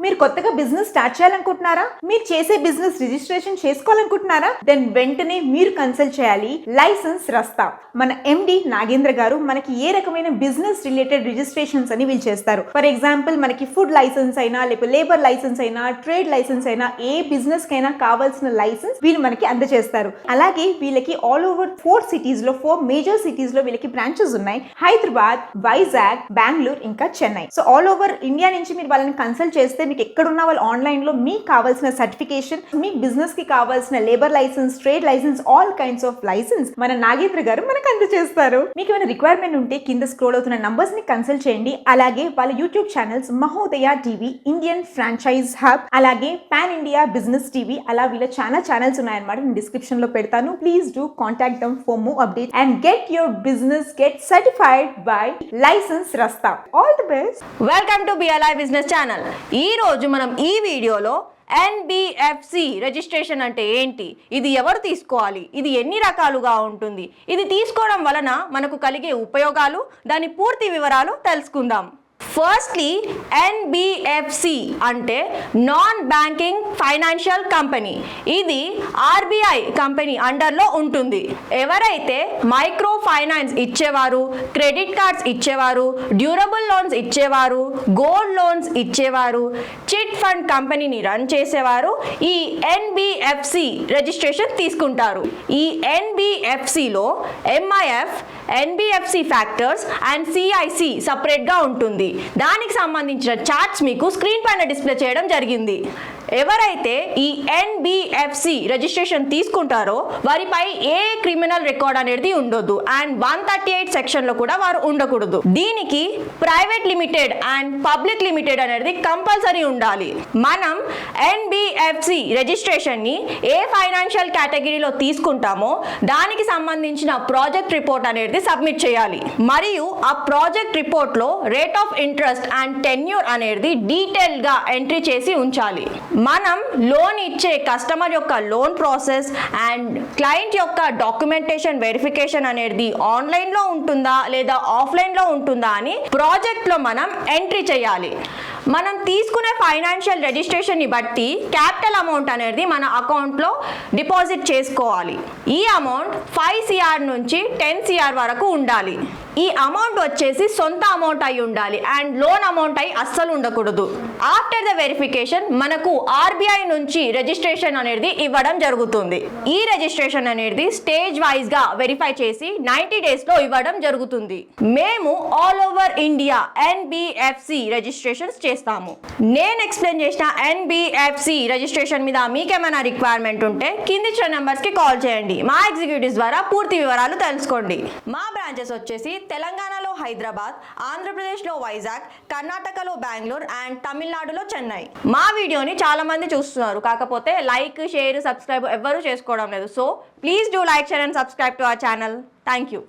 మీరు కొత్తగా business start చేయాలనుకుంటున్నారా? మీరు చేసే బిజినెస్ రిజిస్ట్రేషన్ చేసుకోవాలనుకుంటున్నారా? దెన్ వెంటనే మీరు కన్సల్ట్ చేయాలి లైసెన్స్ రస్తా. మన ఎండి నాగేంద్ర గారు మనకి ఏ రకమైన బిజినెస్ రిలేటెడ్ రిజిస్ట్రేషన్స్ అని వీళ్ళు చేస్తారు. ఫర్ ఎగ్జాంపుల్ మనకి ఫుడ్ లైసెన్స్ అయినా, లేకపోతే లేబర్ లైసెన్స్ అయినా, ట్రేడ్ లైసెన్స్ అయినా, ఏ బిజినెస్ కైనా కావాల్సిన లైసెన్స్ వీళ్ళు మనకి అందజేస్తారు. అలాగే వీళ్ళకి ఆల్ ఓవర్ 4 మేజర్ సిటీస్ లో వీళ్ళకి బ్రాంచెస్ ఉన్నాయి. హైదరాబాద్, వైజాగ్, బెంగళూరు, ఇంకా Chennai. So all over India నుంచి మీరు వాళ్ళని కన్సల్ట్ చేస్తే మీకు ఎక్కడున్నా వాళ్ళు ఆన్లైన్ లో మీకు కావాల్సిన సర్టిఫికేషన్, మీ బిజినెస్ కి కావాల్సిన labour licence, trade licence, all kinds of licence మన నాగేంద్ర గారు మనకు అందజేస్తారు. మీకు ఏమైనా రిక్వైర్మెంట్ ఉంటే కింద స్క్రోల్ అవుతున్న నంబర్స్ ని కన్సల్ట్ చేయండి. అలాగే వాళ్ళ YouTube channels Mahodaya TV, Indian franchise hub, అలాగే పాన్ ఇండియా బిజినెస్ టీవీ, అలా వీళ్ళ చాలా ఛానల్స్ ఉన్నాయన్నమాట. నేను డిస్క్రిప్షన్ లో పెడతాను. Please do contact them for more update and get your business get certified by licence Rasta. All the best. Welcome to BLI business channel. ఈ రోజు మనం ఈ వీడియోలో NBFC రిజిస్ట్రేషన్ అంటే ఏంటి, ఇది ఎవరు తీసుకోవాలి, ఇది ఎన్ని రకాలుగా ఉంటుంది, ఇది తీసుకోవడం వలన మనకు కలిగే ఉపయోగాలు, దాని పూర్తి వివరాలు తెలుసుకుందాం. ఫస్ట్లీ NBFC అంటే నాన్ బ్యాంకింగ్ ఫైనాన్షియల్ కంపెనీ. ఇది RBI కంపెనీ అండర్లో ఉంటుంది. ఎవరైతే మైక్రో ఫైనాన్స్ ఇచ్చేవారు, క్రెడిట్ కార్డ్స్ ఇచ్చేవారు, డ్యూరబుల్ లోన్స్ ఇచ్చేవారు, గోల్డ్ లోన్స్ ఇచ్చేవారు, చిట్ ఫండ్ కంపెనీని రన్ చేసేవారు ఈ NBFC రిజిస్ట్రేషన్ తీసుకుంటారు. ఈ NBFCలో MIF, NBFC factors and CIC సపరేట్గా ఉంటుంది. దానికి సంబంధించిన చార్ట్స్ మీకు స్క్రీన్ పైన డిస్ప్లే చేయడం జరిగింది. ఎవరైతే ఈ NBFC రిజిస్ట్రేషన్ తీసుకుంటారో వారిపై ఏ క్రిమినల్ రికార్డ్ అనేది ఉండొద్దు అండ్ 138 సెక్షన్ లో కూడా వారు ఉండకూడదు. దీనికి private limited and public limited అనేది కంపల్సరీ ఉండాలి. మనం NBFC రిజిస్ట్రేషన్ ని ఏ ఫైనాన్షియల్ కేటగిరీలో తీసుకుంటామో దానికి సంబంధించిన ప్రాజెక్ట్ రిపోర్ట్ అనేది సబ్మిట్ చేయాలి. మరియు ఆ ప్రాజెక్ట్ రిపోర్ట్ లో rate of interest and tenure అనేది డీటెయిల్ గా ఎంట్రీ చేసి ఉంచాలి. మనం లోన్ ఇచ్చే కస్టమర్ యొక్క లోన్ ప్రాసెస్ అండ్ క్లయింట్ యొక్క డాక్యుమెంటేషన్ వెరిఫికేషన్ అనేది ఆన్లైన్ లో ఉంటుందా లేదా ఆఫ్లైన్ లో ఉంటుందా అని ప్రాజెక్ట్ లో మనం ఎంట్రీ చేయాలి. మనం తీసుకునే ఫైనాన్షియల్ రిజిస్ట్రేషన్ ని బట్టి క్యాపిటల్ అమౌంట్ అనేది మన అకౌంట్ లో డిపాజిట్ చేసుకోవాలి. ఈ అమౌంట్ 5 CR నుంచి 10 CR వరకు ఉండాలి. ఈ అమౌంట్ వచ్చేసి సొంత అమౌంట్ అయి ఉండాలి అండ్ లోన్ అమౌంట్ అయి అస్సలు ఉండకూడదు. ఆఫ్టర్ ద వెరిఫికేషన్ మనకు RBI నుంచి రిజిస్ట్రేషన్ అనేది ఇవ్వడం జరుగుతుంది. ఈ రిజిస్ట్రేషన్ అనేది స్టేజ్ వైజ్ గా వెరిఫై చేసి 90 డేస్ లో ఇవ్వడం జరుగుతుంది. మేము all over India NBFC registrations చేస్తాము. నేను ఎక్స్ప్లెయిన్ చేసిన NBFC రిజిస్ట్రేషన్ మీద మీకేమైనా రిక్వైర్మెంట్ ఉంటే కింది ఇచ్చిన నెంబర్స్ కి కాల్ చేయండి. మా ఎగ్జిక్యూటివ్స్ ద్వారా పూర్తి వివరాలు తెలుసుకోండి. మా బ్రాంచెస్ వచ్చేసి తెలంగాణలో హైదరాబాద్, ఆంధ్రప్రదేశ్లో వైజాగ్, కర్ణాటకలో బెంగళూరు అండ్ తమిళనాడులో చెన్నై. మా వీడియోని చాలా మంది చూస్తున్నారు, కాకపోతే లైక్, షేర్, సబ్స్క్రైబ్ ఎవ్వరూ చేసుకోవడం లేదు. So please do like, share and subscribe to our channel. Thank you.